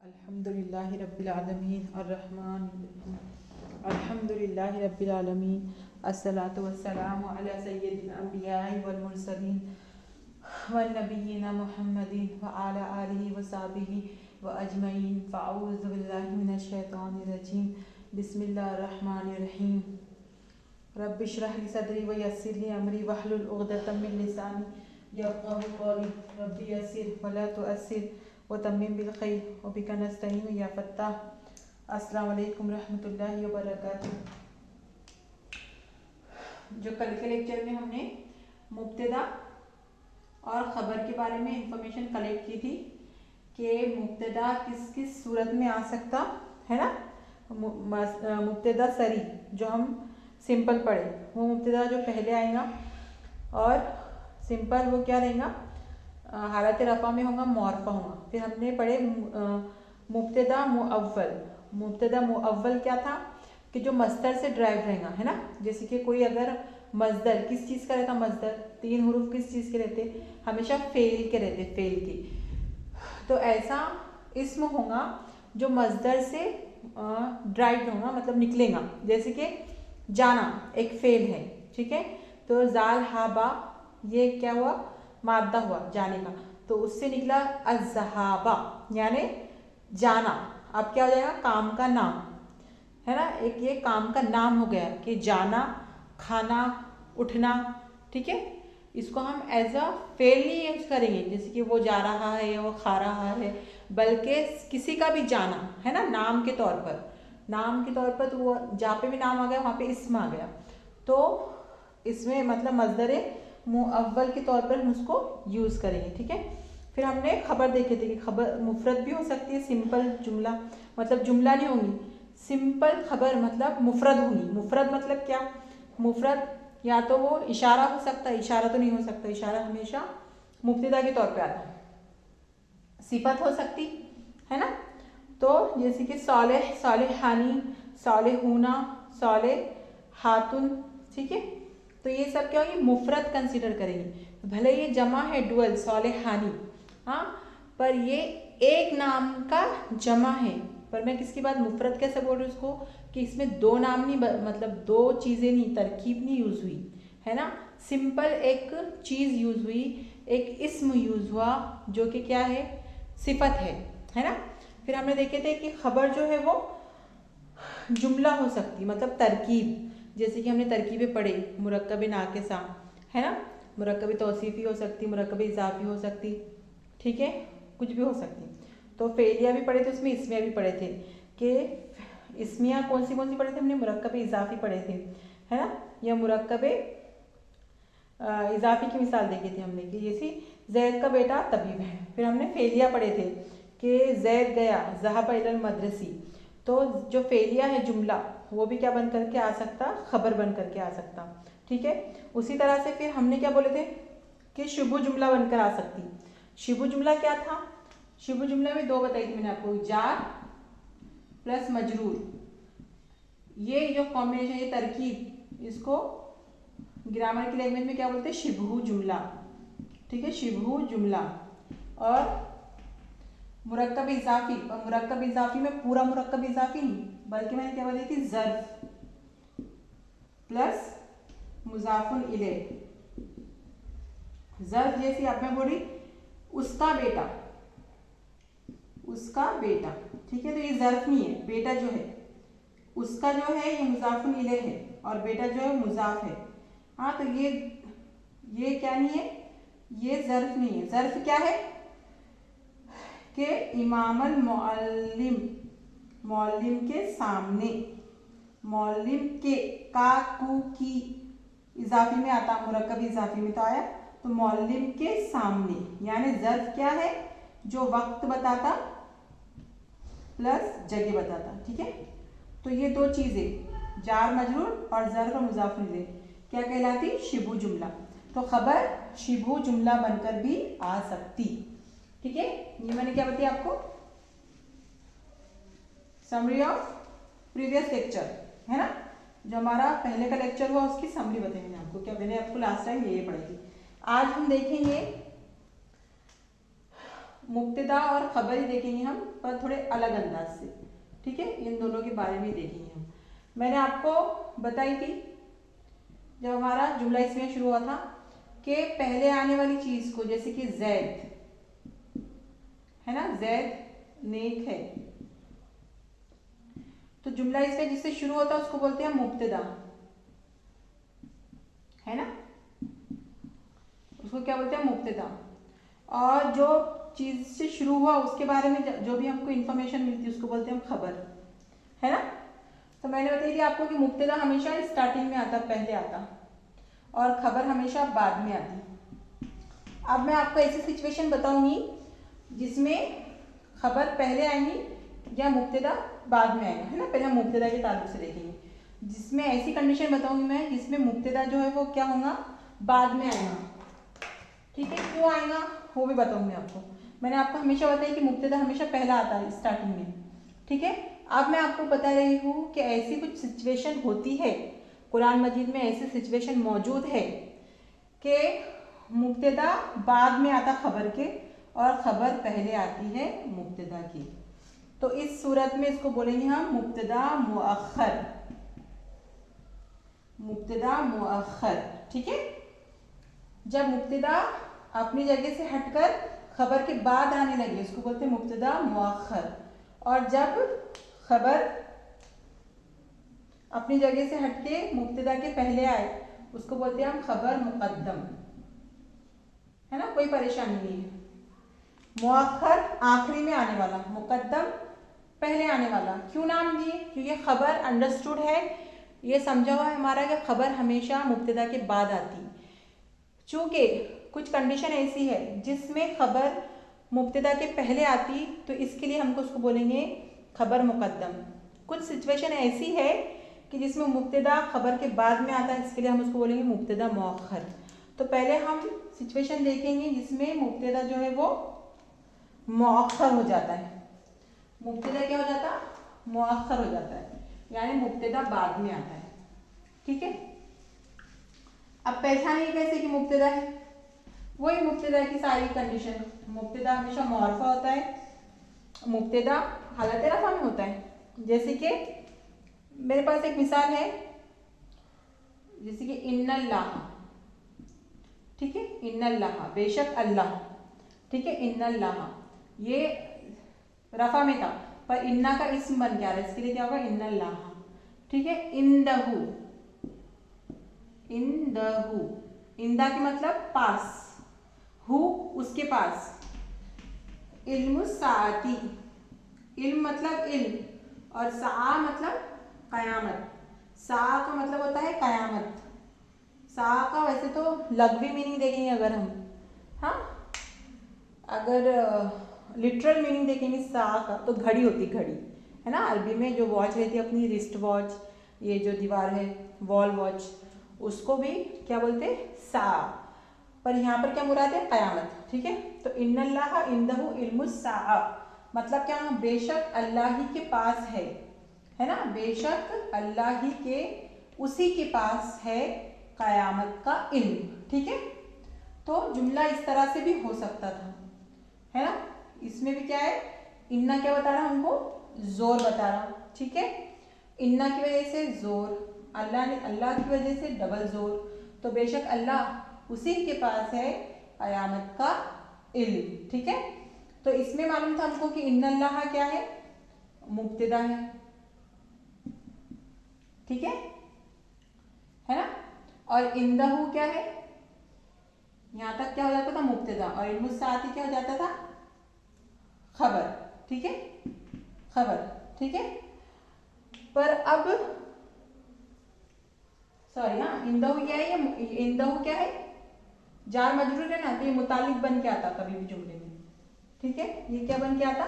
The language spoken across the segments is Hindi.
अल्हम्दुलिल्लाहि रब्बिल आलमीन अर्रहमानिर्रहीम अल्हम्दुलिल्लाहि रब्बिल आलमीन अस्सलातु वस्सलामु अला सय्यिदिल अंबिया'i वल मुरसलीन वन नबिय्यिना मुहम्मदिन व अला आलिहि व सहबिहि व अजमईन फ़अऊज़ु बिल्लाहि मिनश शैतानिर रजीम बिस्मिल्लाहिर रहमानिर रहीम रब्बि इश्रह ली सदरी व यस्सिर ली अमरी वहलुल उक़दतम मिन लिसानी यफ़क़हू क़ौली रब्बि यस्सिर व ला तुअस्सिर व तम्मिम बिल खैर व बिका नस्तईन या फत्ताह। अस्सलाम वालेकुम रहमतुल्लाहि व बरकातुहू। जो कल के लेक्चर में हमने मुब्तदा और ख़बर के बारे में इंफॉर्मेशन कलेक्ट की थी कि मुब्तदा किस किस सूरत में आ सकता है ना। मुब्तदा सरी जो हम सिंपल पढ़े वो मुब्तदा जो पहले आएगा और सिंपल वो क्या रहेगा, हालत रफ़ा में होगा, मौरफ़ा होगा। फिर हमने पढ़े मुब्तदा मुअव्वल। मुब्तदा मुअव्वल क्या था कि जो मस्दर से ड्राइव रहेगा, है ना। जैसे कि कोई अगर मस्दर किस चीज़ का रहता, मस्दर 3 हुरूफ किस चीज़ के रहते, हमेशा फ़ेल के रहते, फ़ेल के। तो ऐसा इस्म होगा जो मस्दर से ड्राइव होगा, मतलब निकलेगा। जैसे कि जाना एक फ़ेल है, ठीक है। तो ज़ाल हा बा ये क्या हुआ, मादा हुआ जाने का, तो उससे निकला अज़्ज़हाबा यानी जाना। अब क्या हो जाएगा, काम का नाम, है ना। एक ये काम का नाम हो गया कि जाना, खाना, उठना, ठीक है। इसको हम एज अ फेल नहीं यूज करेंगे, जैसे कि वो जा रहा है या वो खा रहा है, बल्कि किसी का भी जाना, है ना, नाम के तौर पर। नाम के तौर पर तो वो जहाँ पे भी नाम आ गया वहाँ पे इस्म आ गया, तो इसमें मतलब मस्दर मुअव्वल के तौर पर हम उसको यूज़ करेंगे, ठीक है। फिर हमने खबर देखे थे कि खबर मुफरद भी हो सकती है, सिंपल जुमला मतलब जुमला नहीं होगी, सिंपल खबर मतलब मुफरद होगी। मुफरद मतलब क्या, मुफरद या तो वो इशारा हो सकता है, इशारा तो नहीं हो सकता, इशारा हमेशा मुब्तदा के तौर पे आता है। सिफत हो सकती है ना, तो जैसे कि सालेह, सालेहानी, सालेहूना, सालेहातुन, ठीक है। तो ये सब क्या होगी, मुफरद कंसिडर करेंगे। भले ये जमा है डुअल सालेहानी, हाँ, पर ये एक नाम का जमा है। पर मैं किसकी बात, मुफरद कैसे बोल रही हूँ उसको, कि इसमें दो नाम नहीं, मतलब दो चीज़ें नहीं, तरकीब नहीं यूज़ हुई, है ना। सिंपल एक चीज़ यूज़ हुई, एक इस्म यूज़ हुआ जो कि क्या है, सिफत है ना। फिर हमने देखे थे कि खबर जो है वो जुमला हो सकती, मतलब तरकीब। जैसे कि हमने तरकीबें पढ़े, मुरक्कब नाक़िसा, है ना, मुरक्कब तौसीफ़ी हो सकती, मुरक्कब इज़ाफ़ी हो सकती, ठीक है, कुछ भी हो सकती। तो फ़ेलिया भी पढ़े थे, उसमें इसमिया भी पढ़े थे कि इसमिया कौन सी पढ़े थे हमने, मुरक्कब इज़ाफ़ी पढ़े थे, है ना, या मुरक्कब इज़ाफ़ी की मिसाल देखी थी हमने कि जैसे जैद का बेटा तबीब है। फिर हमने फ़ेलिया पढ़े थे कि जैद गया, ज़हब इलल मदरसी। तो जो फ़ेलिया है जुमला, वो भी क्या बन करके आ सकता, खबर बन करके आ सकता, ठीक है। उसी तरह से फिर हमने क्या बोले थे कि शुबु जुमला बनकर आ सकती। शुबु जुमला क्या था, शुबु जुमला में दो बताई थी मैंने आपको, जार प्लस मजरूर। ये जो कॉम्बिनेशन, ये तरकीब, इसको ग्रामर की लैंग्वेज में क्या बोलते हैं, शिबहु जुमला, ठीक है, शिबहु जुमला। और मुरक्कब इज़ाफ़ी, और मुरक्कब इज़ाफ़ी में पूरा मुरक्कब इज़ाफ़ी नहीं, बल्कि मैंने क्या बोली थी, ज़र्फ़ प्लस मुज़ाफ़ुन इलैह। ज़र्फ़ जैसी अब मैं बोली उसका बेटा, उसका बेटा, ठीक है। तो ये ज़र्फ़ नहीं है, बेटा जो है, उसका जो है ये मुज़ाफ़ुन इलैह है, और बेटा जो है मुज़ाफ़ है। हाँ, तो ये क्या नहीं है, ये ज़र्फ़ नहीं है। ज़र्फ़ क्या है कि इमामल मुअल्लिम, मुअल्लिम के सामने, मुअल्लिम के का कू की इज़ाफ़ी में आता, मुरक्कब इज़ाफ़ी में तो आया, तो मुअल्लिम के सामने, यानी ज़र्फ़ क्या है, जो वक्त बताता प्लस जगह बताता, ठीक है। तो ये दो चीज़ें, जार मजरूर और ज़र्फ़ और मुज़ाफ़ इलैह, क्या कहलाती, शिबु जुमला। तो खबर शिबु जुमला बनकर भी आ सकती, ठीक है। ये मैंने क्या बताया आपको, समरी ऑफ प्रीवियस लेक्चर, है ना। जो हमारा पहले का लेक्चर हुआ उसकी समरी बताई मैंने आपको, क्या मैंने आपको लास्ट टाइम ये पढ़ाई थी। आज हम देखेंगे मुब्तदा और खबर ही देखेंगे हम, पर थोड़े अलग अंदाज से, ठीक है। इन दोनों के बारे में ही देखेंगे हम। मैंने आपको बताई थी जब हमारा जुमला इसमें शुरू हुआ था कि पहले आने वाली चीज को, जैसे कि जैद है ना, जैद नेक है, तो जुमला इसमें जिससे शुरू होता है उसको बोलते हैं मुब्तदा, है ना, उसको क्या बोलते हैं मुब्तदा। और जो चीज से शुरू हुआ उसके बारे में जो भी हमको इंफॉर्मेशन मिलती है उसको बोलते हैं हम खबर, है ना। तो मैंने बताई थी आपको कि मुब्तदा हमेशा स्टार्टिंग में आता, पहले आता, और खबर हमेशा बाद में आती। अब मैं आपको ऐसी सिचुएशन बताऊंगी जिसमें खबर पहले आएंगी या मुब्तदा बाद में आएगा, है ना। पहले हम मुब्तदा के ताल्लुक से देखेंगे, जिसमें ऐसी कंडीशन बताऊंगी मैं जिसमें मुब्तदा जो है वो क्या होगा, बाद में आएगा, ठीक है। क्यों आएगा वो भी बताऊंगी आपको। मैंने आपको हमेशा बताया कि मुब्तदा हमेशा पहला आता है स्टार्टिंग में, ठीक है। अब मैं आपको बता रही हूँ कि ऐसी कुछ सिचुएशन होती है, कुरान मजीद में ऐसी सिचुएशन मौजूद है कि मुब्तदा बाद में आता खबर के और खबर पहले आती है मुब्तदा की। तो इस सूरत में इसको बोलेंगे हम मुब्तदा मुअख्खर, मुब्तदा मुअख्खर, ठीक है। जब मुब्तदा अपनी जगह से हटकर खबर के बाद आने लगे उसको बोलते हैं मुब्तदा मुअख्खर, और जब खबर अपनी जगह से हटके मुब्तदा के पहले आए उसको बोलते हैं हम खबर मुकद्दम, है ना, कोई परेशानी नहीं है। मुअख्खर आखिरी में आने वाला, मुकद्दम पहले आने वाला। क्यों नाम दिए, क्योंकि खबर अंडरस्टूड है, ये समझा हुआ है हमारा कि खबर हमेशा मुब्तदा के बाद आती। चूंकि कुछ कंडीशन ऐसी है जिसमें खबर मुब्तदा के पहले आती, तो इसके लिए हमको उसको बोलेंगे खबर मुकद्दम। कुछ सिचुएशन ऐसी है कि जिसमें मुब्तदा खबर के बाद में आता है, इसके लिए हम उसको बोलेंगे मुब्तदा मुअख्खर। तो पहले हम सिचुएशन देखेंगे जिसमें मुब्तदा जो है वो मुअख्खर हो जाता है। मुब्तदा क्या हो जाता, मुअख्खर हो जाता है, यानी मुब्तदा बाद में आता है, ठीक है। अब पहचानिए कैसे कि मुब्तदा है, वही मुब्तदा की सारी कंडीशन। मुब्तदा हमेशा मुअर्फा होता है, मुब्तदा हालत रफा में होता है। जैसे कि मेरे पास एक मिसाल है, जैसे कि इन्नल्लाह, ठीक है, इन्नल्लाह बेशक अल्लाह, ठीक है। इन्नल्लाह ये रफा में था, पर इन्ना का इस्म बन गया, इसके लिए क्या होगा इन्नल्लाह, ठीक है। इंदहू, इंदहू, इंदा की मतलब पास, हु उसके पास, इल्मु साती, इल्म मतलब इल्म, और सा मतलब कयामत। सा का मतलब होता है कयामत। सा का वैसे तो लघवी मीनिंग देखेंगे अगर हम, हाँ, अगर लिटरल मीनिंग देखेंगे सा का तो घड़ी होती, घड़ी है ना, अरबी में जो वॉच रहती है अपनी रिस्ट वॉच, ये जो दीवार है वॉल वॉच, उसको भी क्या बोलते हैं सा, पर यहाँ पर क्या मुराद है कयामत, ठीक है। तो इन्नल्लाह इंदहु इल्मुस साआ मतलब क्या, बेशक अल्लाह ही के पास है ना, बेशक अल्लाह ही के उसी के पास है कयामत का इल्म, ठीक है। तो जुमला इस तरह से भी हो सकता था, है ना। इसमें भी क्या है, इन्ना क्या बता रहा हमको, जोर बता रहा, ठीक है। इन्ना की वजह से जोर, अल्लाह ने, अल्लाह की वजह से डबल जोर, तो बेशक अल्लाह उसी के पास है कयामत का इल्म, ठीक है। तो इसमें मालूम था हमको कि इन्नल्लाह क्या है, मुब्तदा है, ठीक है ना। और इंदहू क्या है, यहां तक क्या हो जाता था मुब्तदा, और इल्मुस्साअती क्या हो जाता था खबर, ठीक है, खबर, ठीक है। पर अब सॉरी, हाँ, इंदहू क्या है, ये इंदहू क्या है, जार मजरूर है ना, तो ये मुतालिक बन के आता कभी भी जुमले में, ठीक है। ये क्या बन के आता,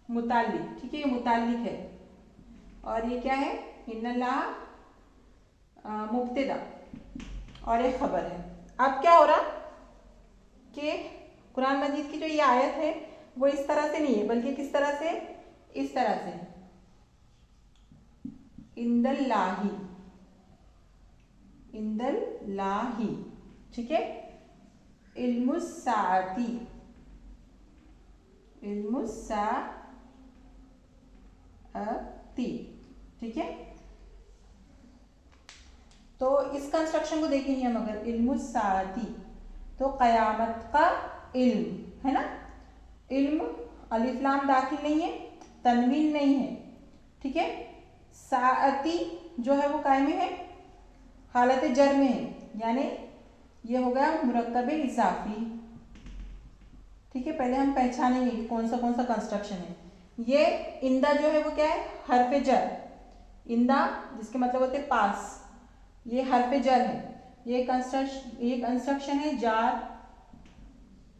मुतालिक, ठीक है, ये मुतालिक है। और ये क्या है, इन्नल्लाह मुब्तदा, और ये खबर है। अब क्या हो रहा कि कुरान मजीद की जो ये आयत है वो इस तरह से नहीं है, बल्कि किस तरह से, इस तरह से, इंदल्लाही, इंदल्लाही, ठीक है, इल्मुस्साअती, इल्मुस्साअती, ठीक है। तो इस कंस्ट्रक्शन को देखेंगे हम, अगर इल्मुस्साअती तो क़यामत का इल्म है ना, इल्म अलिफ लाम दाखिल नहीं है, तनवीन नहीं है, ठीक है। साअती जो है वो काय में है, हालत जर में है, यानी ये हो गया मुरक्कब इजाफी, ठीक है। पहले हम पहचानेंगे कि कौन सा कंस्ट्रक्शन है। ये इंदा जो है वो क्या है, हरफ जर, इंदा जिसके मतलब होते हैं पास, ये हरफ जर है। ये कंस्ट्रक्शन है जार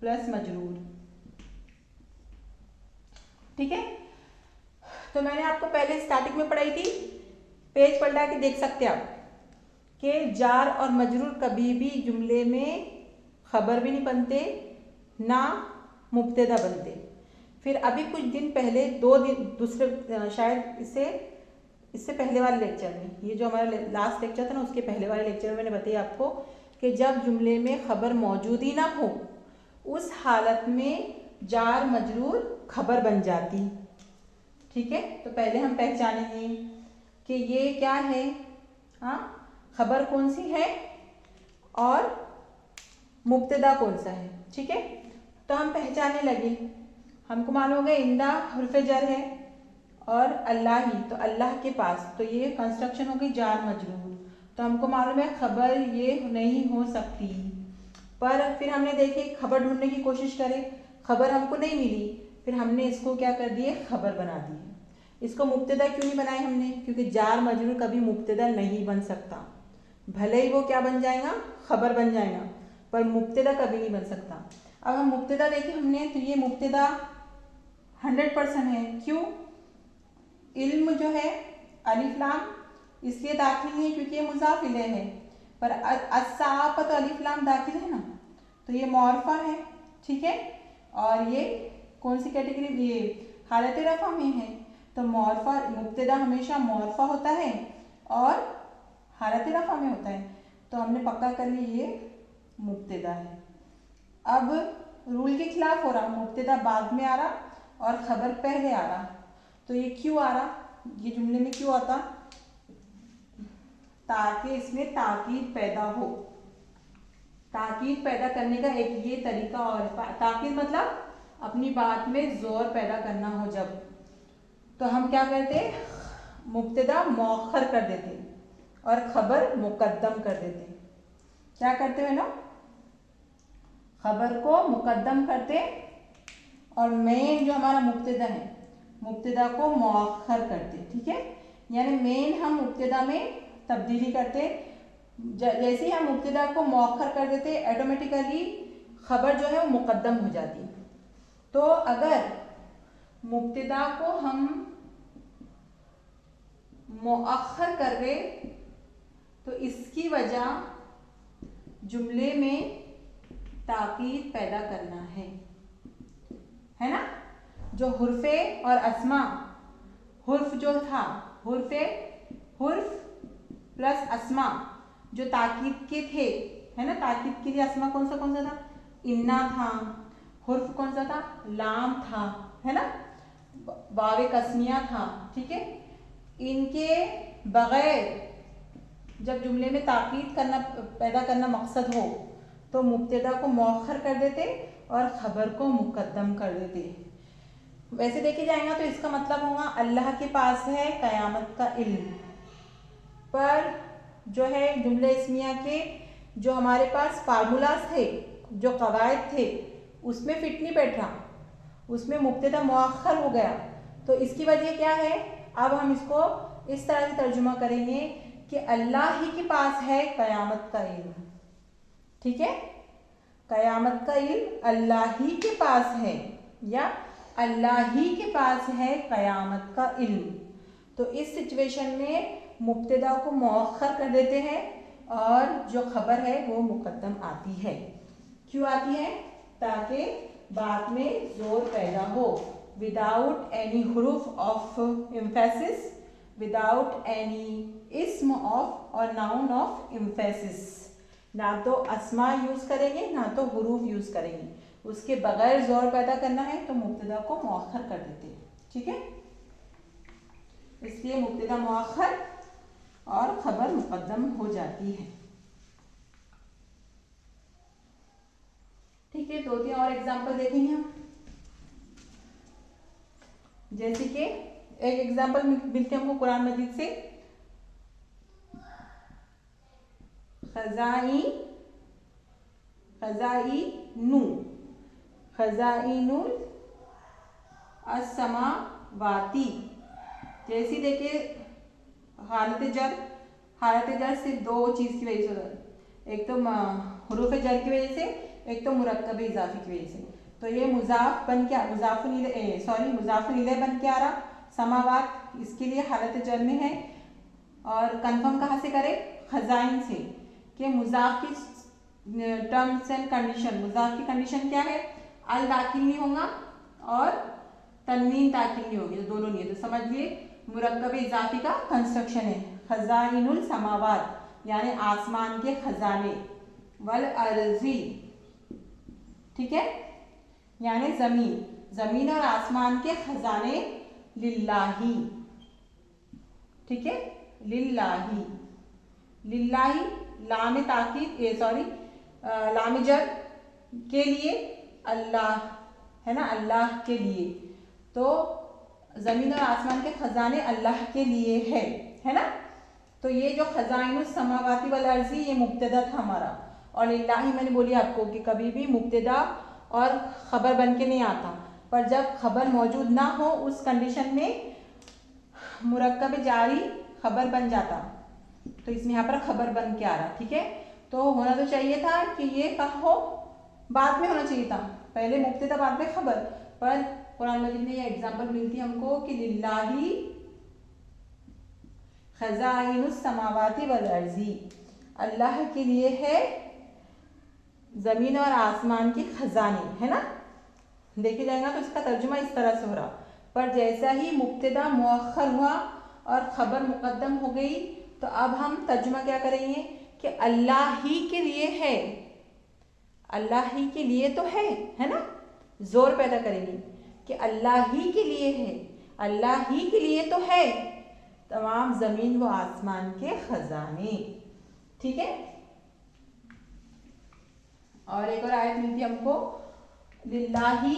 प्लस मजरूर, ठीक है। तो मैंने आपको पहले स्टार्टिंग में पढ़ाई थी, पेज पलटा के देख सकते हैं आप कि जार और मजरूर कभी भी जुमले में खबर भी नहीं बनते, ना मुब्तदा बनते। फिर अभी कुछ दिन पहले, 2 दिन दूसरे शायद इससे पहले वाले लेक्चर में, ये जो हमारा लास्ट लेक्चर था ना, उसके पहले वाले लेक्चर में मैंने बताया आपको कि जब जुमले में खबर मौजूद ही ना हो, उस हालत में जार मजरूर खबर बन जाती, ठीक है। तो पहले हम पहचानेंगे कि ये क्या है, हाँ, खबर कौन सी है और मुब्तदा कौन सा है, ठीक है। तो हम पहचानने लगे, हमको मालूम हो गया इंदा हर्फ जर है और अल्लाह ही, तो अल्लाह के पास, तो ये कंस्ट्रक्शन हो गई जार मजरूर। तो हमको मालूम है खबर ये नहीं हो सकती, पर फिर हमने देखे खबर ढूंढने की कोशिश करे, खबर हमको नहीं मिली, फिर हमने इसको क्या कर दिए, खबर बना दिए। इसको मुब्तदा क्यों नहीं बनाए हमने, क्योंकि जार मजरूर कभी मुब्तदा नहीं बन सकता, भले ही वो क्या बन जाएगा, खबर बन जाएगा, पर मुब्तदा कभी नहीं बन सकता। अब हम मुब्तदा देखें हमने, तो ये मुब्तदा 100% है, क्यों, इल्म जो है अलिफ लाम इसलिए दाखिल नहीं है क्योंकि ये मुज़ाफ इलैह है, पर अस्साप तो अलिफ लाम दाखिल है ना, तो ये मौरफा है, ठीक है। और ये कौन सी कैटेगरी, ये हालत रफ़ा में है, तो मौरफा, मुब्तदा हमेशा मौरफा होता है और हालत रफ़ा में होता है, तो हमने पक्का कर लिया ये मुब्तदा है। अब रूल के खिलाफ हो रहा, मुब्तदा बाद में आ रहा और खबर पहले आ रहा, तो ये क्यों आ रहा, ये जुमले में क्यों आता, ताकि इसमें ताकीद पैदा हो। ताकीद पैदा करने का एक ये तरीका और, ताकीद मतलब अपनी बात में जोर पैदा करना हो जब, तो हम क्या करते, मुब्तदा मौखर कर देते और खबर मुकद्दम कर देते। क्या करते हैं ना, खबर को मुकद्दम करते और मेन जो हमारा मुब्तदा है, मुब्तदा को मौखर करते, ठीक है। यानी मेन हम मुब्तदा में तब्दीली करते, जैसे ही हम मुब्तदा को मौखर कर देते, ऑटोमेटिकली खबर जो है वो मुकद्दम हो जाती। तो अगर मुब्तदा को हम मुअख्खर कर रहे, तो इसकी वजह जुमले में ताकीद पैदा करना है ना। जो हुर्फे और अस्मा, हुर्फ जो था, हुर्फ प्लस अस्मा जो ताकीद के थे, है ना, ताकीद के लिए अस्मा कौन सा था, इन्ना था, हुर्फ कौन सा था, लाम था, है ना, वावे कस्मिया था, ठीक है। इनके बगैर जब जुमले में ताकीद करना पैदा करना मकसद हो, तो मुब्तदा को मौखर कर देते और खबर को मुकद्दम कर देते। वैसे देखे जाएगा तो इसका मतलब होगा अल्लाह के पास है क़यामत का इल्म, पर जो है जुमले इस्मिया के जो हमारे पास फार्मूलाज थे, जो कवायद थे, उसमें फिट नहीं बैठ रहा, उसमें मुब्तदा मौखर हो गया। तो इसकी वजह क्या है, अब हम इसको इस तरह से तर्जुमा करेंगे कि अल्लाह ही के पास है क़यामत का इल्म, ठीक है। क़यामत का इल्म अल्लाह ही के पास है, या अल्लाह ही के पास है क़यामत का इल्म। तो इस सिचुएशन में मुब्तदा को मौखर कर देते हैं और जो खबर है वो मुकद्दम आती है। क्यों आती है, ताकि बात में जोर पैदा हो, विदाउट एनी हुरूफ ऑफ एम्फेसिस, विदाउट एनी इस्म ऑफ और नाउन ऑफ एम्फेसिस। ना तो अस्मा यूज करेंगे ना तो हुरूफ यूज करेंगे, उसके बगैर जोर पैदा करना है तो मुब्तदा को मुअख्खर कर देते हैं। ठीक है, इसलिए मुब्तदा मुअख्खर और खबर मुक़द्दम हो जाती है। ठीक है, 2-3 और एग्जाम्पल देखेंगे हम। जैसे कि एक एग्जाम्पल मिलते हैं हमको कुरान मजीद से, खज़ाइनुल अस्समावाती। जैसी देखिए हालत जर सिर्फ दो चीज़ की वजह से होता है, एक तो हुरूफ जर की वजह से, एक तो मुरक्कब इजाफी की वजह से। तो ये मुजाफ बन के मुजाफुल इलैह बन के आ रहा, समावात इसके लिए हालत जर में है। और कंफर्म कहाँ से करें? खजाइन से, कि मुजाफ की टर्म्स एंड कंडीशन, मुजाफ की कंडीशन क्या है? अल दाखिल नहीं होगा और तनवीन दाखिल नहीं होगी, तो दोनों नहीं है। तो समझिए मुरक्कब इजाफी का कंस्ट्रक्शन है खजाइनुल समावात, यानी आसमान के खजाने, वल अर्जी, ठीक है, यानी जमीन और आसमान के खजाने लिल्लाही। ठीक है, लिल्लाही लाम ताकीद लाम जर के लिए, अल्लाह है ना, अल्लाह के लिए। तो जमीन और आसमान के खजाने अल्लाह के लिए है ना। तो ये जो खजाइनुस समावाती वल अर्जी, ये मुब्तदा था हमारा। और लिल्लाही मैंने बोली आपको कि कभी भी मुब्तदा और खबर बन के नहीं आता, पर जब खबर मौजूद ना हो उस कंडीशन में मुरक्कब जारी खबर बन जाता। तो इसमें यहाँ पर खबर बन के आ रहा। ठीक है, तो होना तो चाहिए था कि ये कहा हो, बाद में होना चाहिए था, पहले मुब्तदा बाद में खबर। पर कुरान मजीद में ये एग्जाम्पल मिलती है हमको कि लिल्लाही खजाइनुस समावाती वल अर्जी, अल्लाह के लिए है जमीन और आसमान के खजाने, है ना। देखे जाएगा तो इसका तर्जुमा इस तरह से हो रहा। पर जैसा ही मुब्तदा मुअख्खर हुआ और खबर मुक़द्दम हो गई, तो अब हम तर्जुमा क्या करेंगे कि अल्लाह ही के लिए है, अल्लाह ही के लिए तो है ना। जोर पैदा करेंगे कि अल्लाह ही के लिए है, अल्लाह ही के लिए तो है तमाम जमीन व आसमान के खजाने। ठीक है, और एक और आयत मिलती है हमको, लिल्लाही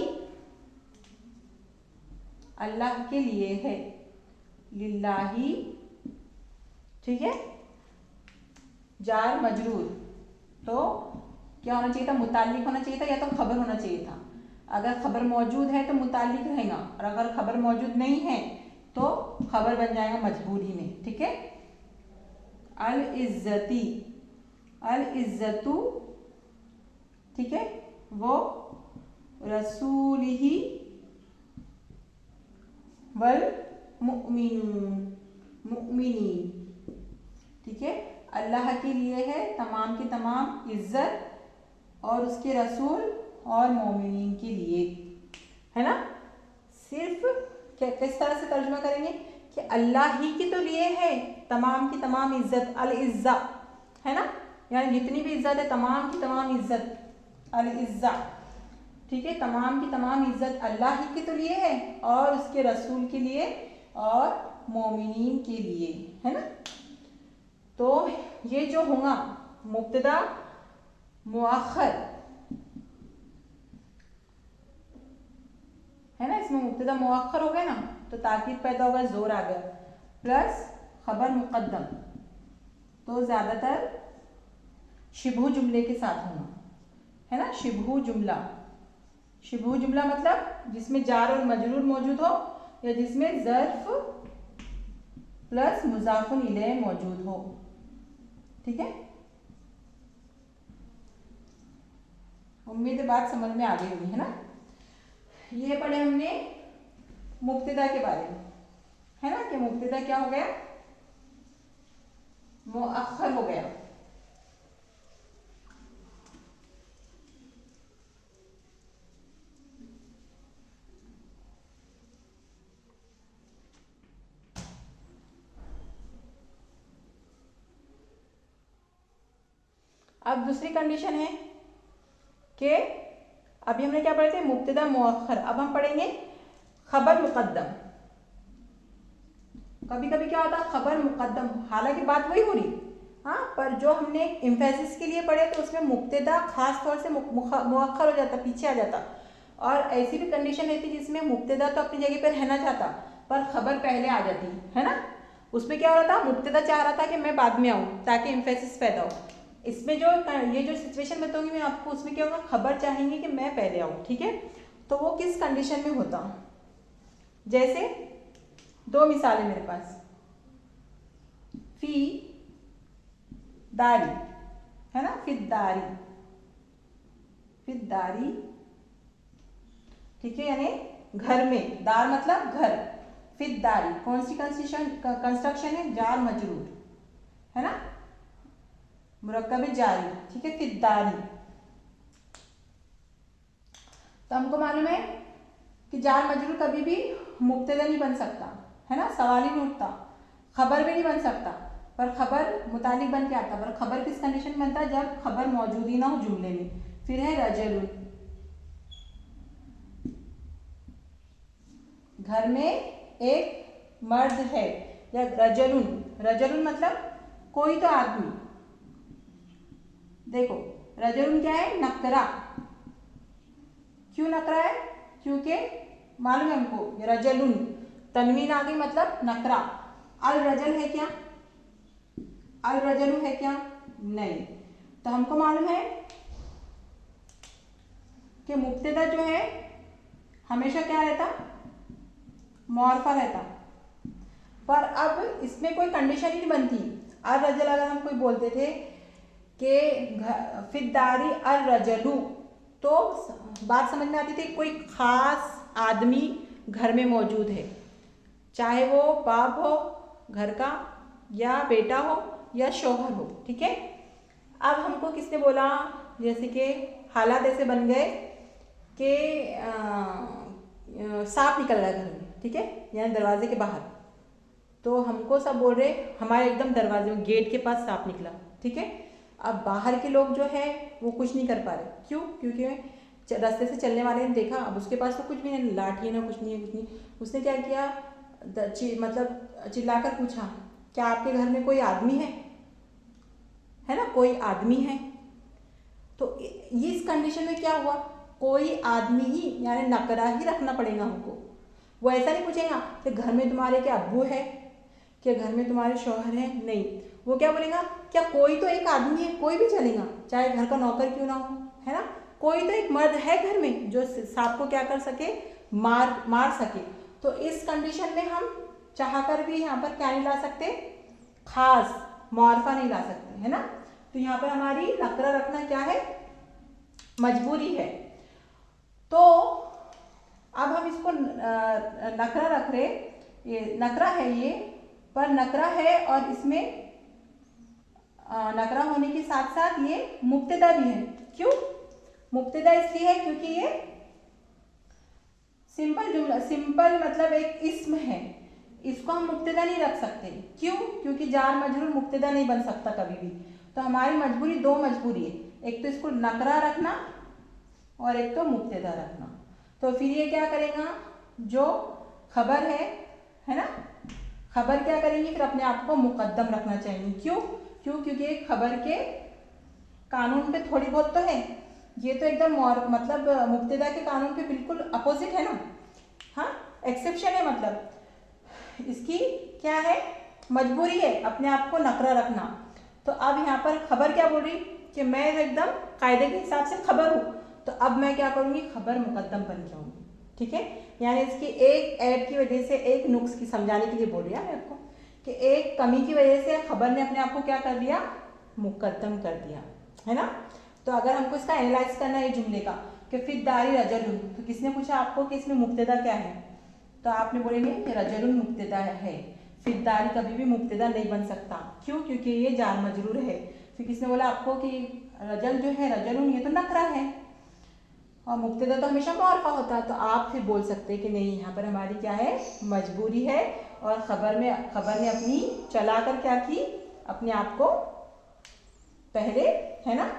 अल्लाह के लिए है, लिल्लाही। ठीक है, जार मजरूर, तो क्या होना चाहिए था? मुताल्लिक होना चाहिए था या तो खबर होना चाहिए था। अगर खबर मौजूद है तो मुताल्लिक रहेगा, और अगर खबर मौजूद नहीं है तो खबर बन जाएगा मजबूरी में। ठीक है, अल इज्जती, अल इज्जतु, ठीक है, वो रसूलिही वल मुमिनीन। ठीक है, अल्लाह के लिए है तमाम की तमाम इज्जत, और उसके रसूल और मोमिनीन के लिए, है ना। सिर्फ किस तरह से तर्जुमा करेंगे कि अल्लाह ही के तो लिए है तमाम की तमाम इज्जत, अल इज्जा, है ना, यानी जितनी भी इज्जत है तमाम की तमाम इज्जत, अल इज्जा। ठीक है, तमाम की तमाम इज्जत अल्लाह ही के तो लिए है और उसके रसूल के लिए और मोमिनीन के लिए, है ना। तो ये जो होगा मुब्तदा मुअख्खर, है ना, इसमें मुब्तदा मुअख्खर हो गया ना, तो ताकीद पैदा हो गया, जोर आ गया, प्लस खबर मुक़द्दम, तो ज़्यादातर शिबहू जुमले के साथ होना, है ना। शिबहू जुमला मतलब जिसमें जार और मजरूर मौजूद हो, या जिसमें ज़र्फ प्लस मुज़ाफ़ुन इलैह मौजूद हो। ठीक है, उम्मीद है बात समझ में आ गई होगी, है ना। ये पढ़े हमने मुब्तदा के बारे में, है ना, कि मुब्तदा क्या हो गया? मुअख्खर हो गया। अब दूसरी कंडीशन है कि अभी हमने क्या पढ़े थे, मुब्तदा मुअख्खर। अब हम पढ़ेंगे खबर मुकद्दम। कभी कभी क्या होता है खबर मुकद्दम, हालांकि बात वही हो रही, हाँ, पर जो हमने एम्फेसिस के लिए पढ़े तो उसमें मुब्तदा खास तौर से मुअख्खर हो जाता, पीछे आ जाता। और ऐसी भी कंडीशन रहती जिसमें मुब्तदा तो अपनी जगह पर रहना चाहता पर खबर पहले आ जाती है ना। उसमें क्या हो रहा था, मुब्तदा चाह रहा था कि मैं बाद में आऊँ ताकि एम्फेसिस पैदा हो। इसमें जो ये जो सिचुएशन बताऊंगी मैं आपको, उसमें क्या होगा, खबर चाहेंगे कि मैं पहले आऊँ, ठीक है। तो वो किस कंडीशन में होता, जैसे दो मिसालें मेरे पास, फी दारी है ना, फिद्दारी, फिद्दारी, ठीक है, यानी घर में, दार मतलब घर, फिद्दारी कौन सी कंस्ट्रक्शन है, जार मजरूर है ना, मुरक्कब जारी, ठीक है, फिद्दारी। तो हमको मालूम है कि जार मजरूर कभी भी मुब्तदा नहीं बन सकता है ना, सवाल ही नहीं उठता। खबर भी नहीं बन सकता, पर खबर मुतालिक बन के आता। पर खबर किस कंडीशन में बनता है, जब खबर मौजूद ही ना हो जुमले में। फिर है रजलुन, घर में एक मर्द है, या रजलुन, रजलुन मतलब कोई तो आदमी। देखो रजलुन क्या है, नकरा। क्यों नकरा है, क्योंकि मालूम है हमको रजलुन तनवीन आ गई मतलब नकरा। अल रजल है क्या, अल रजलु है क्या, नहीं। तो हमको मालूम है कि मुब्तदा जो है हमेशा क्या रहता, मौरफा रहता। पर अब इसमें कोई कंडीशन ही नहीं बनती। अल रजल अगर हम कोई बोलते थे कि फिद्दारी अल रजलु, तो बात समझ में आती थी कोई खास आदमी घर में मौजूद है, चाहे वो बाप हो घर का, या बेटा हो, या शौहर हो, ठीक है। अब हमको किसने बोला, जैसे कि हालात ऐसे बन गए कि सांप निकल रहा है घर में, ठीक है, यानी दरवाजे के बाहर। तो हमको सब बोल रहे हमारे एकदम दरवाजे में गेट के पास सांप निकला, ठीक है। अब बाहर के लोग जो है वो कुछ नहीं कर पा रहे, क्यों, क्योंकि रास्ते से चलने वाले ने देखा, अब उसके पास तो कुछ भी नहीं, लाठी है ना, कुछ नहीं है, कुछ नहीं। उसने क्या किया, मतलब चिल्लाकर पूछा, क्या आपके घर में कोई आदमी है ना, कोई आदमी है। तो ये इस कंडीशन में क्या हुआ, कोई आदमी ही, यानी नकरा ही रखना पड़ेगा हमको। वो ऐसा नहीं पूछेगा कि घर में तुम्हारे क्या अब्बू है, क्या घर में तुम्हारे शौहर है, नहीं। वो क्या बोलेगा, क्या कोई तो एक आदमी है, कोई भी चलेगा, चाहे घर का नौकर क्यों ना हो, है ना, कोई तो एक मर्द है घर में जो सांप को क्या कर सके, मार सके। तो इस कंडीशन में हम चाहकर भी यहाँ पर क्या नहीं ला सकते, खास मौरफा नहीं ला सकते, है ना। तो यहाँ पर हमारी नकरा रखना क्या है, मजबूरी है। तो अब हम इसको नकरा रख रहे, ये नकरा है ये, पर नकरा है और इसमें नकरा होने के साथ साथ ये मुब्तदा भी है। क्यों मुब्तदा, इसलिए है क्योंकि ये सिंपल जुमला, सिंपल मतलब एक इस्म है, इसको हम मुब्तदा नहीं रख सकते। क्यों, क्योंकि जार मजरूर मुब्तदा नहीं बन सकता कभी भी। तो हमारी मजबूरी, दो मजबूरी है, एक तो इसको नकरा रखना और एक तो मुब्तदा रखना। तो फिर ये क्या करेगा, जो खबर है ना, खबर क्या करेंगे, फिर अपने आप को मुकद्दम रखना चाहिए। क्यों, क्योंकि खबर के कानून पे थोड़ी बहुत तो है, ये तो एकदम मतलब मुब्तदा के कानून पे बिल्कुल अपोजिट है ना, हाँ, एक्सेप्शन है, मतलब इसकी क्या है, मजबूरी है अपने आप को नकरा रखना। तो अब यहाँ पर खबर क्या बोल रही कि मैं एकदम कायदे के हिसाब से खबर हूँ, तो अब मैं क्या करूँगी, खबर मुकद्दम बन जाऊँगी, ठीक है। यानी इसकी एक ऐब की वजह से, एक नुक्स की समझाने के लिए बोल रही है आपको कि एक कमी की वजह से खबर ने अपने आप को क्या कर दिया, मुकद्दम कर दिया, है ना। तो अगर हमको इसका एनालाइज करना है जुमले का कि फिद्दारी रजलुन, तो किसने पूछा आपको कि इसमें मुब्तदा क्या है, तो आपने बोलेंगे कि रजलुन मुब्तदा है, फिद्दारी कभी भी मुब्तदा नहीं बन सकता। क्यों, क्योंकि ये जार मजरूर है। फिर किसने बोला आपको कि रजल जो है, रजलुन, ये तो नकरा है और मुब्तदा तो हमेशा मौरफा होता है। तो आप फिर बोल सकते हैं कि नहीं, यहाँ पर हमारी क्या है, मजबूरी है, और खबर ने अपनी चलाकर क्या की, अपने आप को पहले, है ना,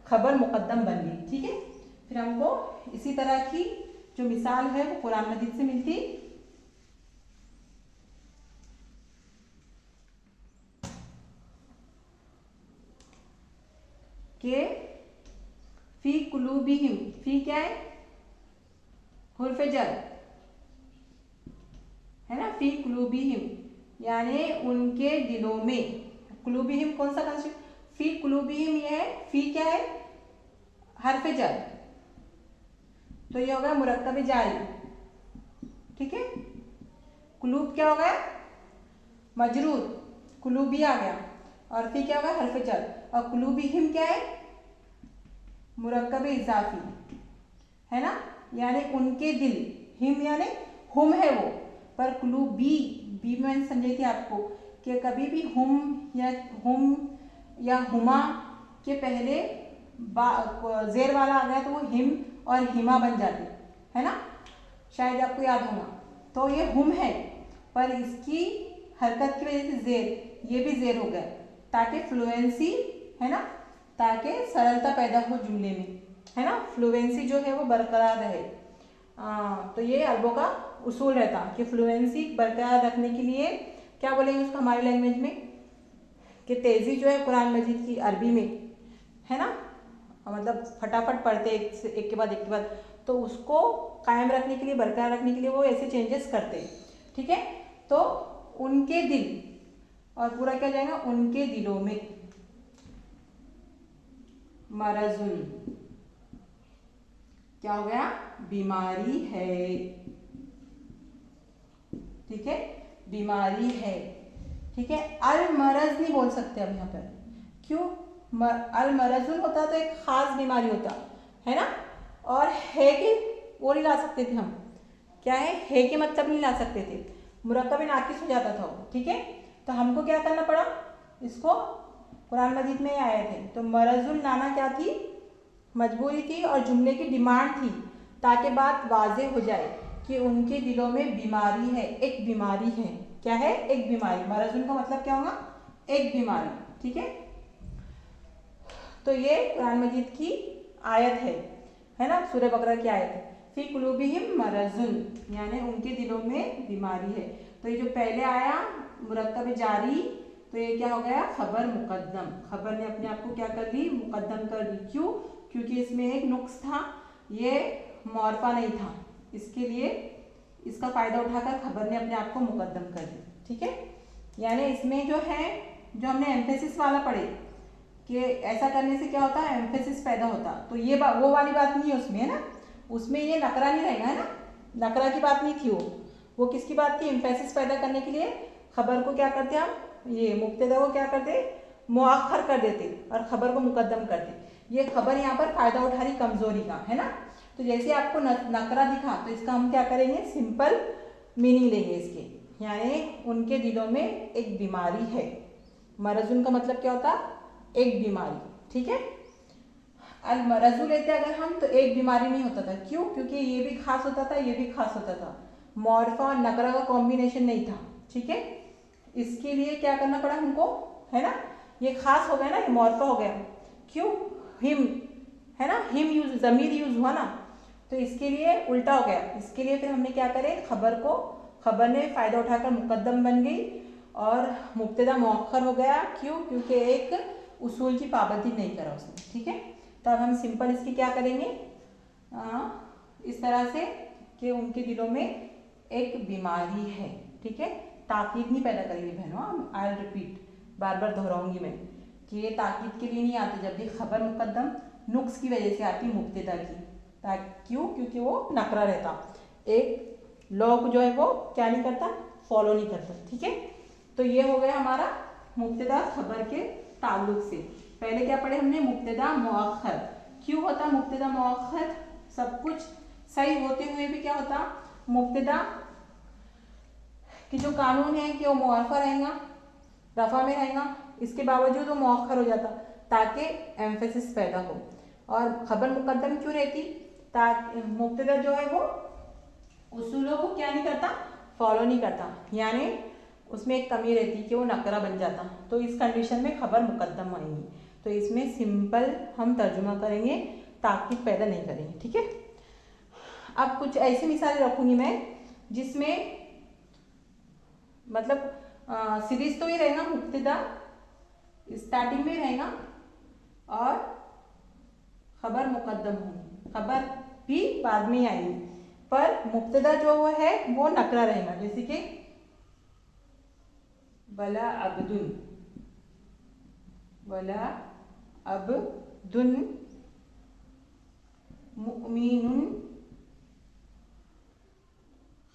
खबर मुकद्दम बन गई, ठीक है। फिर हमको इसी तरह की जो मिसाल है वो कुरान मजीद से मिलती के फी कुलूबिहिम, फी क्या है, हुर्फ जर है ना, फी कुलूबिहिम यानी उनके दिलों में। कुलूबिहिम कौन सा कंसेप्ट, फी कुलूबिहिम ये है, फी क्या है, हर्फ जर, तो ये होगा मुरक्कब जारी, ठीक है। कुलूब क्या होगा, मजरूर, कुलूबी आ गया, और फी क्या होगा, हर्फ जर, और कुलूबिहिम क्या है, मुरक्कब इजाफी है ना, यानी उनके दिल, हिम यानी हुम है वो, पर कुलूबी, बी मैंने समझाई थी आपको कि कभी भी हुम या हुमा के पहले जेर वाला आ गया तो वो हिम और हिमा बन जाते है ना, शायद आपको याद होगा। तो ये हुम है, पर इसकी हरकत की वजह से जेर, ये भी जेर हो गया ताकि फ्लुएंसी है ना, ताकि सरलता पैदा हो जुमले में, है ना, फ्लुएंसी जो है वो बरकरार रहे। तो ये अरबों का उसूल रहता कि फ्लुएंसी बरकरार रखने के लिए क्या बोलेंगे उसको हमारी लैंग्वेज में, कि तेज़ी जो है कुरान मजीद की अरबी में है ना, मतलब फटाफट पढ़ते एक के बाद एक के बाद, तो उसको कायम रखने के लिए, बरकरार रखने के लिए वो ऐसे चेंजेस करते हैं, ठीक है। तो उनके दिल, और पूरा क्या जाएगा, उनके दिलों में मरजुन, क्या हो गया, बीमारी है, ठीक है, बीमारी है, ठीक है। अल मरज नहीं बोल सकते अब यहाँ पर, क्यों, अल मरजुन होता तो एक खास बीमारी होता है ना, और है कि वो नहीं ला सकते थे हम, क्या है के मतलब नहीं ला सकते थे, मुरक्कब नाकिस हो जाता था वो, ठीक है। तो हमको क्या करना पड़ा, इसको कुरान मजीद में आए थे, तो मरजुल लाना क्या थी, मजबूरी थी और जुमले की डिमांड थी, ताकि बात वाज़ेह हो जाए कि उनके दिलों में बीमारी है, एक बीमारी है, क्या है, एक बीमारी, मरजुल का मतलब क्या होगा, एक बीमारी, ठीक है। तो ये कुरान मजीद की आयत है ना, सूरह बकरा की आयत है, फी कुलूबिहिम मरजुन यानी उनके दिलों में बीमारी है। तो ये जो पहले आया मुरक्कब जारी, तो ये क्या हो गया, खबर मुकद्दम, खबर ने अपने आप को क्या कर दी, मुकद्दम कर दी, क्यों, क्योंकि इसमें एक नुक्स था, ये मौरफा नहीं था, इसके लिए इसका फ़ायदा उठाकर खबर ने अपने आप को मुकद्दम कर दी, ठीक है। यानी इसमें जो है, जो हमने एम्फेसिस वाला पढ़े कि ऐसा करने से क्या होता है, एम्फेसिस पैदा होता, तो ये वो वाली बात नहीं है उसमें, है ना, उसमें ये नकरा नहीं रहेगा, है ना, नकरा की बात नहीं थी वो किसकी बात थी, एम्फेसिस पैदा करने के लिए खबर को क्या करते हम, ये मुब्तदा को क्या करते, मुअख्खर कर देते और खबर को मुकद्दम करते। ये खबर यहाँ पर फ़ायदा उठा रही कमज़ोरी का, है ना। तो जैसे आपको नकरा दिखा, तो इसका हम क्या करेंगे, सिंपल मीनिंग लेंगे इसके, यानी उनके दिलों में एक बीमारी है, मरजुन का मतलब क्या होता, एक बीमारी, ठीक है। अल मरजू लेते अगर हम, तो एक बीमारी नहीं होता था, क्यों, क्योंकि ये भी खास होता था, ये भी खास होता था, मौरफा और नकरा का कॉम्बिनेशन नहीं था, ठीक है। इसके लिए क्या करना पड़ा हमको, है ना, ये खास हो गया ना, ये मौरफा हो गया, क्यों, हिम है ना, हिम यूज, ज़मीर यूज हुआ ना, तो इसके लिए उल्टा हो गया, इसके लिए फिर हमने क्या करे, खबर को, खबर ने फ़ायदा उठाकर मुकद्दम बन गई और मुब्तदा मुअख्खर हो गया, क्यों, क्योंकि एक उसूल की पाबंदी नहीं करा उसने, ठीक है। तो अब हम सिंपल इसकी क्या करेंगे, इस तरह से कि उनके दिलों में एक बीमारी है, ठीक है, ताकीद नहीं पैदा करेंगे बहनों, आई रिपीट, बार बार दोहराऊंगी मैं कि ये ताकीद के लिए नहीं आती, जब भी खबर मुकद्दम नुक्स की वजह से आती मुब्तदा की, क्यों, क्योंकि वो नकरा रहता, एक लॉ को जो है वो क्या नहीं करता, फॉलो नहीं करता, ठीक है। तो ये हो गया हमारा मुब्तदा खबर के ताल्लुक से। पहले क्या पढ़े हमने, मुब्तदा मुअख्खर, क्यों होता मुब्तदा मुअख्खर, सब कुछ सही होते हुए भी क्या होता, मुब्तदा कि जो कानून है कि वो मुअर्फा रहेगा, रफा में रहेगा, इसके बावजूद वो मुअख्खर हो जाता ताकि एम्फेसिस पैदा हो, और खबर मुकद्दम क्यों रहती, ताकि मुब्तदा जो है वो उसूलों को क्या नहीं करता, फॉलो नहीं करता, यानी उसमें एक कमी रहती कि वो नकरा बन जाता, तो इस कंडीशन में खबर मुकद्दम आएंगी। तो इसमें सिंपल हम तर्जुमा करेंगे, ताकीद पैदा नहीं करेंगे। ठीक है, अब कुछ ऐसी मिसालें रखूंगी मैं जिसमें मतलब सीरीज तो ही रहेगा, मुब्तदा स्टार्टिंग में रहेगा और खबर मुकद्दम होगी, खबर भी बाद में आएगी, पर मुब्तदा जो है वो नकरा रहेगा। जैसे कि वला अब्दुन, वला अब्दुन मुमिनुन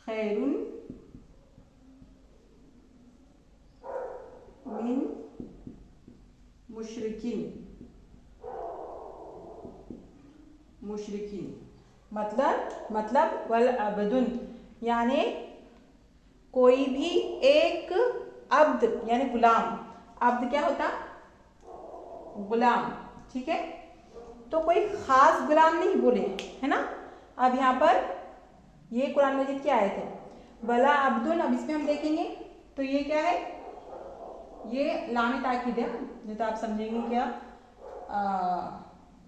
खैरुन मिन मुशरिकिन, मुशरिकिन मतलब वल अब्दुन यानी कोई भी एक अब्द यानी गुलाम। अब्द क्या होता? गुलाम। ठीक है, तो कोई खास गुलाम नहीं बोले, है ना। अब यहाँ पर ये कुरान मजीद की आयत है, वला अब्दुन। अब इसमें हम देखेंगे तो ये क्या है, ये लामे ताकीद है, नहीं तो आप समझेंगे क्या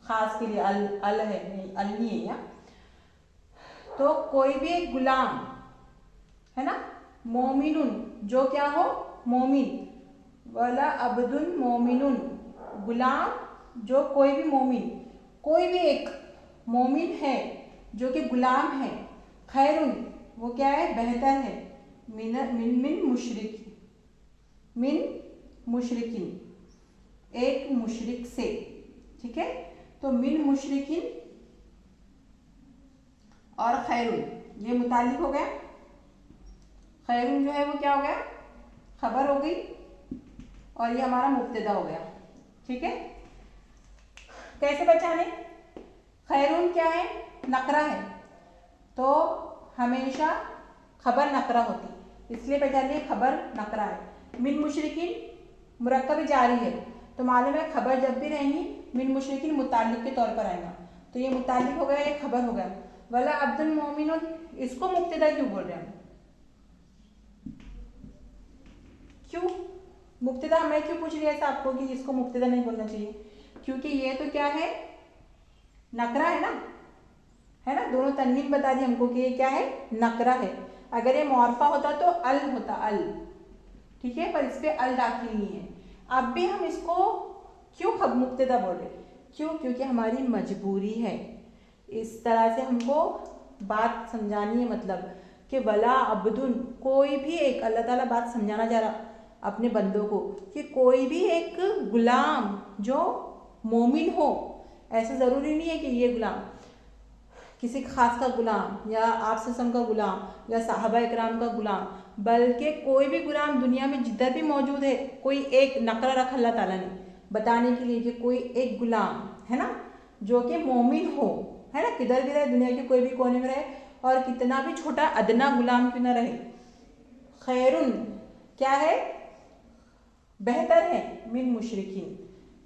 खास के लिए अल है, नहीं अल नहीं है यहाँ। तो कोई भी एक गुलाम है ना, मोमिनुन जो क्या हो, मोमिन, वला अब्दुन मोमिनुन गुलाम जो कोई भी मोमिन, कोई भी एक मोमिन है जो कि गुलाम है, खैरुन वो क्या है, बेहतर है, मिन मुशरिक, मिन मुशरिकिन एक मुशरिक से। ठीक है, तो मिन मुशरिकिन और खैरुन ये मुतालिक हो गया। खैरुन जो है वो क्या हो गया, खबर हो गई, और ये हमारा मुब्तदा हो गया। ठीक है, कैसे पहचाने? खैरुन क्या है, नकरा है, तो हमेशा खबर नकरा होती, इसलिए पहचानिए खबर नकरा है। मिन मुशरिकिन मुरक्कब जारी है, तो मालूम है खबर जब भी रहेंगी मिन मुशरिकिन मुतालिक के तौर पर आएगा, तो ये मुतालिक हो गया, ये खबर हो गया। वला अब्दुल मोमिनुन इसको मुब्तदा क्यों बोल रहे हैं? क्यों मुब्तदा, मैं क्यों पूछ रही है ऐसा आपको कि इसको मुब्तदा नहीं बोलना चाहिए? क्योंकि ये तो क्या है, नकरा है ना, दोनों तन्वीन बता दी हमको कि ये क्या है, नकरा है। अगर ये मौरफा होता तो अल होता, अल। ठीक है, पर इस पे अल दाखिल नहीं है। अब भी हम इसको क्यों मुब्तदा बोल रहे? क्यों? क्योंकि हमारी मजबूरी है, इस तरह से हमको बात समझानी है, मतलब कि वला अब्दुन कोई भी एक, अल्लाह ताला बात समझाना चाह रहा अपने बंदों को कि कोई भी एक गुलाम जो मोमिन हो, ऐसा ज़रूरी नहीं है कि ये गुलाम किसी खास का गुलाम या आप ससम का गुलाम या साहबा इकराम का गुलाम, बल्कि कोई भी गुलाम दुनिया में जिधर भी मौजूद है, कोई एक नकरा रखा अल्लाह ताला ने बताने के लिए कि कोई एक गुलाम है ना जो कि मोमिन हो, है ना, किधर भी रहे, दुनिया के कोई भी कोने में रहे, और कितना भी छोटा अदना गुलाम क्यों ना रहे, खैरुन क्या है, बेहतर है, मिन मुशरिकिन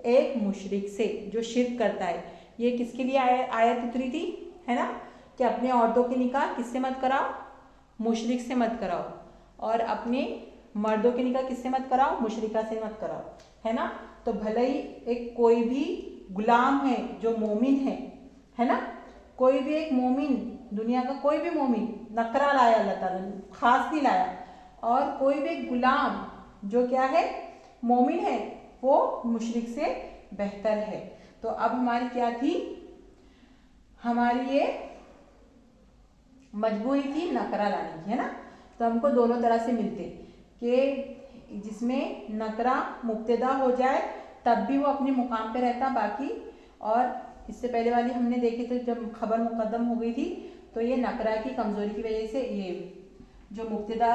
एक मुशरिक से जो शिर्क करता है। ये किसके लिए आयत उतरी थी, है ना, कि अपने औरतों के निकाह किससे मत कराओ, मुशरिक से मत कराओ, और अपने मर्दों के निकाह किससे मत कराओ, मुशरिका से मत कराओ, है ना। तो भले ही एक कोई भी गुलाम है जो मोमिन है ना, कोई भी एक मोमिन, दुनिया का कोई भी मोमिन, नकरा लाया अल्लाह ताला ने, खास नहीं लाया, और कोई भी गुलाम जो क्या है, मोमिन है, वो मुशरिक से बेहतर है। तो अब हमारी क्या थी, हमारी ये मजबूरी थी नकरा लाने की, है ना। तो हमको दोनों तरह से मिलते कि जिसमें नकरा मुब्तदा हो जाए तब भी वो अपने मुकाम पे रहता, बाकी और इससे पहले वाली हमने देखी थी जब खबर मुकद्दम हो गई थी, तो ये नकरा की कमज़ोरी की वजह से, ये जो मुब्तदा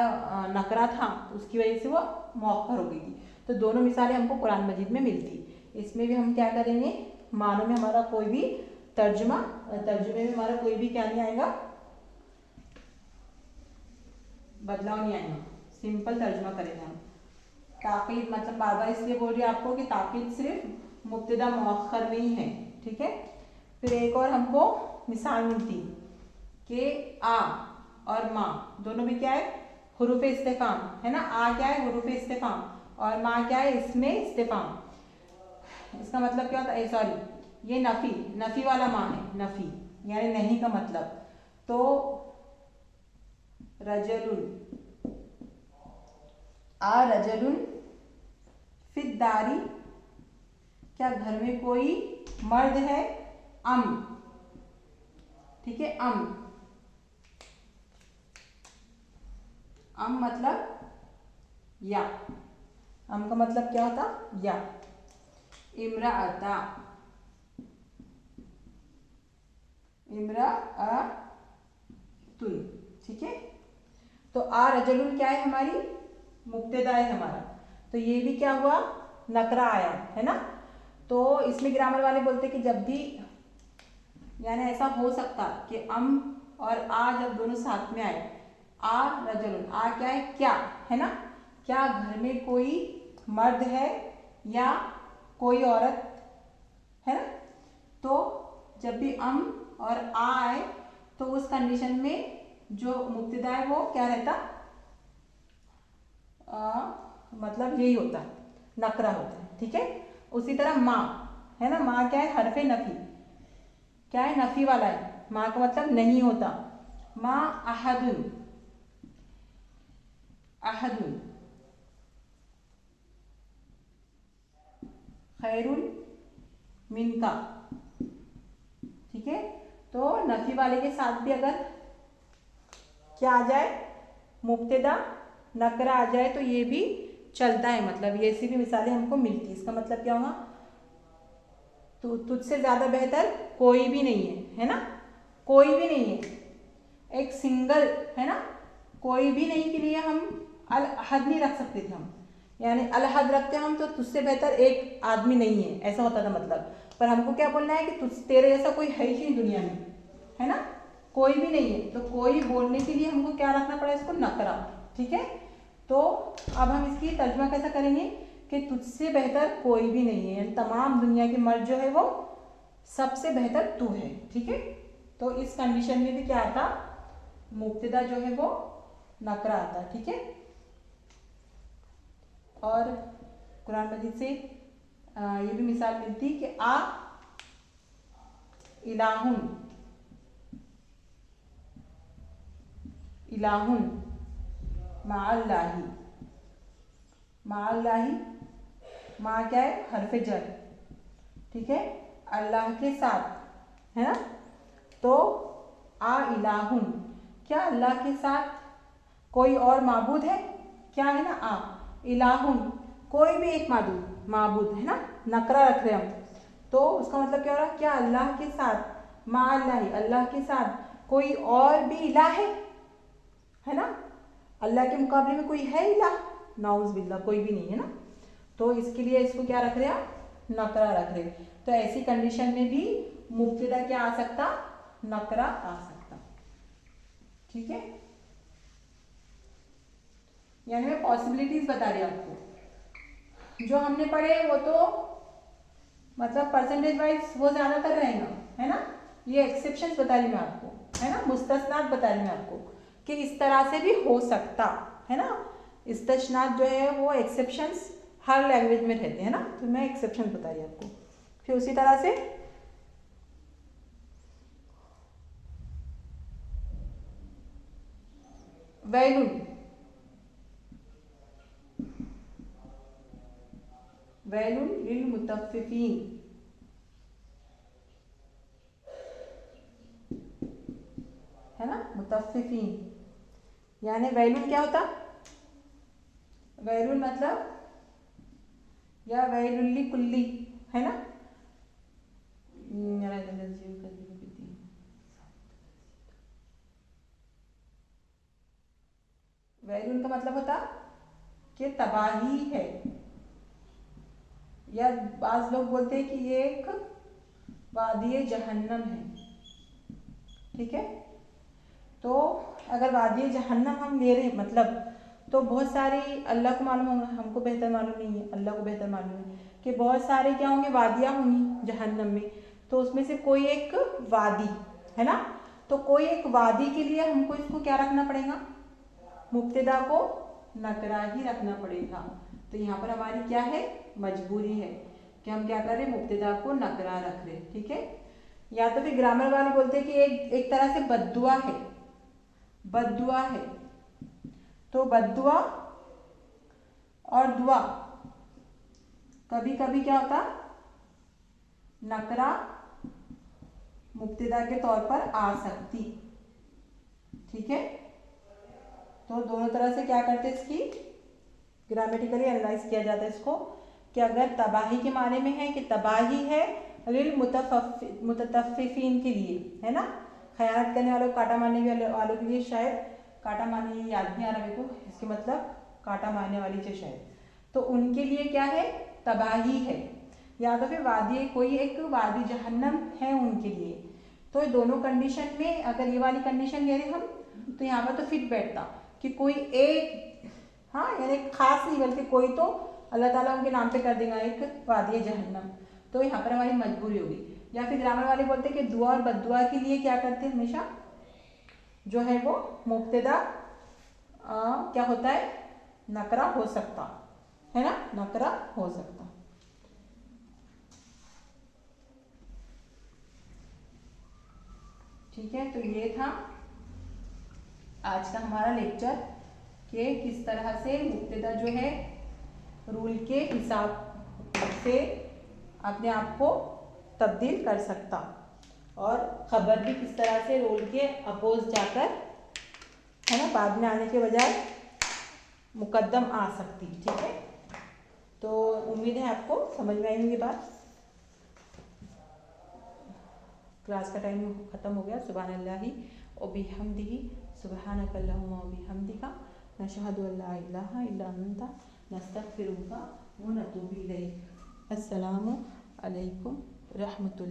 नकरा था उसकी वजह से वो मौखर हो गई थी। तो दोनों मिसालें हमको कुरान मजीद में मिलती। इसमें भी हम क्या करेंगे, मानों में हमारा कोई भी तर्जुमे में हमारा कोई भी क्या नहीं आएगा, बदलाव नहीं आएगा, सिंपल तर्जुमा करेंगे हम। ताकीद मतलब बार बार इसलिए बोल रही है आपको कि ताकीद सिर्फ मुब्तदा मुअख्खर में ही है। ठीक है, फिर एक और हमको मिसाल मिलती कि आ और माँ दोनों भी क्या है, हुरूफ इस्तिफाम, है ना। आ क्या है, हुरूफ इस्तिफाम, और माँ क्या है, इसमें इस्तिफाम। इसका मतलब क्या होता है, सॉरी, ये नफी, नफी वाला मा है, नफी यानी नहीं का मतलब। तो रजलुन, आ रजलुन फिद्दारी, क्या घर में कोई मर्द है? अम, ठीक है, अम मतलब या, अम का मतलब क्या होता? या। इम्राअता, इम्राअतुन, ठीक है। तो आ रजलुन क्या है? हमारी मुब्तदा है हमारा, तो ये भी क्या हुआ? नकरा आया, है ना। तो इसमें ग्रामर वाले बोलते कि जब भी यानी ऐसा हो सकता कि अम और आ जब दोनों साथ में आए, आ रजलुन, आ क्या है? क्या, है ना। क्या घर में कोई मर्द है या कोई औरत, है ना। तो जब भी अम और आ आए तो उस कंडीशन में जो मुब्तदा है वो क्या रहता? मतलब यही होता, नकरा होता है, ठीक है। उसी तरह माँ, है ना, माँ क्या है? हरफे नफी, क्या है? नफी वाला है, माँ का मतलब नहीं होता। माँ अहदुन, अहदुन खैरुन मिनका, ठीक है। तो नफी वाले के साथ भी अगर क्या आ जाए? मुब्तदा नकरा आ जाए तो ये भी चलता है, मतलब ये ऐसी भी मिसालें हमको मिलती है। इसका मतलब क्या होगा? तो तुझसे ज़्यादा बेहतर कोई भी नहीं है ना, कोई भी नहीं है। एक सिंगल, है ना, कोई भी नहीं के लिए हम अल अहद नहीं रख सकते थे हम, यानी अल अहद रखते हम तो तुझसे बेहतर एक आदमी नहीं है, ऐसा होता था मतलब। पर हमको क्या बोलना है कि तुझ तेरे जैसा कोई है ही नहीं दुनिया में, है ना, कोई भी नहीं है। तो कोई बोलने के लिए हमको क्या रखना पड़ा? इसको नकरा, ठीक है। तो अब हम इसकी तर्जुमा कैसा करेंगे कि तुझसे बेहतर कोई भी नहीं है, यानी तमाम दुनिया के मर्द जो है वो सबसे बेहतर तू है, ठीक है। तो इस कंडीशन में भी क्या आता? मुब्तदा जो है वो नकरा आता, ठीक है। और कुरान मजीद से ये भी मिसाल मिलती कि आ इलाहुन, इलाहुन माअल्लाही, माअल्लाही, माँ क्या है? हरफे जर, ठीक है, अल्लाह के साथ, है ना। तो आ इलाहुन, क्या अल्लाह के साथ कोई और माबूद है? क्या है ना, आ इलाहुन, कोई भी एक माबूद, है ना, नकरा रख रहे हम, तो उसका मतलब क्या हो रहा? क्या अल्लाह के साथ, मा अल्लाह, अल्लाह के साथ कोई और भी इलाह है ना, अल्लाह के मुकाबले में कोई है इलाह? नाउज़ बिल्लाह, कोई भी नहीं है ना। तो इसके लिए इसको क्या रख रहे हैं? नकरा रख रहे। तो ऐसी कंडीशन में भी मुब्तदा क्या आ सकता? नकरा आ सकता, ठीक है। यानी मैं पॉसिबिलिटीज बता रही आपको, जो हमने पढ़े वो तो मतलब परसेंटेज वाइज वो ज्यादातर रहेगा, है ना। ये एक्सेप्शंस बता रही मैं आपको, है ना, मुस्तस्नात बता रही मैं आपको कि इस तरह से भी हो सकता है ना। इस्तशनात जो है वो एक्सेप्शंस हर लैंग्वेज में रहते हैं ना, तो मैं एक्सेप्शन बता रही आपको। फिर उसी तरह से वैलुन, वैलुन लिल मुतफ्फिफीन, है ना, मुतफ्फिफीन, यानी वैलुन क्या होता? वैलुन मतलब या वैलुल्ली कुल्ली, है ना। वैलुन का मतलब होता कि तबाही है, या बाज लोग बोलते हैं कि ये एक वादी जहन्नम है, ठीक है। तो अगर वादी जहन्नम हम ले रहे हैं मतलब, तो बहुत सारी, अल्लाह को मालूम होगा, हमको बेहतर मालूम नहीं है, अल्लाह को बेहतर मालूम है कि बहुत सारे क्या होंगे? वादियाँ होंगी जहन्नम में। तो उसमें से कोई एक वादी, है ना, तो कोई एक वादी के लिए हमको इसको क्या रखना पड़ेगा? मुब्तदा को नकरा ही रखना पड़ेगा। तो यहाँ पर हमारी क्या है? मजबूरी है कि कि हम क्या कर रहे हैं, मुब्तदा को नकरा रख रहे, ठीक है। या तो फिर ग्रामर वाले बोलते हैं कि एक तरह से बद्दुआ है, बद्दुआ है। तो बद्दुआ और दुआ कभी कभी क्या होता, नकरा मुब्तदा के तौर पर आ सकती, ठीक है। तो दोनों तरह से क्या करते हैं, इसकी ग्रामेटिकली एनालाइज किया जाता है इसको, कि अगर तबाही के माने में है कि तबाही है लिल मुततफ्फिफीन के लिए, है ना, खयानत करने वालों, काटा मारने वालों के लिए, शायद काटा मारने याद नहीं आ रहा मेरे को, इसके मतलब काटा मारने वाली से शायद, तो उनके लिए क्या है, तबाही है। या तो फिर वादी, कोई एक वादी जहन्नम है उनके लिए। तो दोनों कंडीशन में अगर ये वाली कंडीशन ले रहे हम, तो यहाँ पर तो फिट बैठता कि कोई एक, हाँ यानी खास नहीं बल्कि कोई तो अल्लाह ताला उनके नाम पे कर देगा एक वादी जहन्नम, तो यहाँ पर हमारी मजबूरी होगी। या फिर ग्रामर वाले बोलते हैं कि दुआ और बद्दुआ के लिए क्या करते हैं, हमेशा जो है वो मुब्तदा क्या होता है, नकरा हो सकता है ना, नकरा हो सकता। ठीक है, तो ये था आज का हमारा लेक्चर कि किस तरह से मुब्तदा जो है रूल के हिसाब से अपने आप को तब्दील कर सकता, और खबर भी किस तरह से रोल के अपोज जाकर, है ना, बाद में आने के बजाय मुकद्दम आ सकती, ठीक है। तो उम्मीद है आपको समझ में आई ये बात। क्लास का टाइम ख़त्म हो गया। सुभान अल्लाहि व बिहम्दिही, सुब्हानक अल्लाहुम्मा व बिहम्दिका, नशहदु अल्ला इलाहा इल्ला अंता, नस्तगफिरुका व नतूबु इलैक। अस्सलामु अलैकुम रहमतुल्लाह।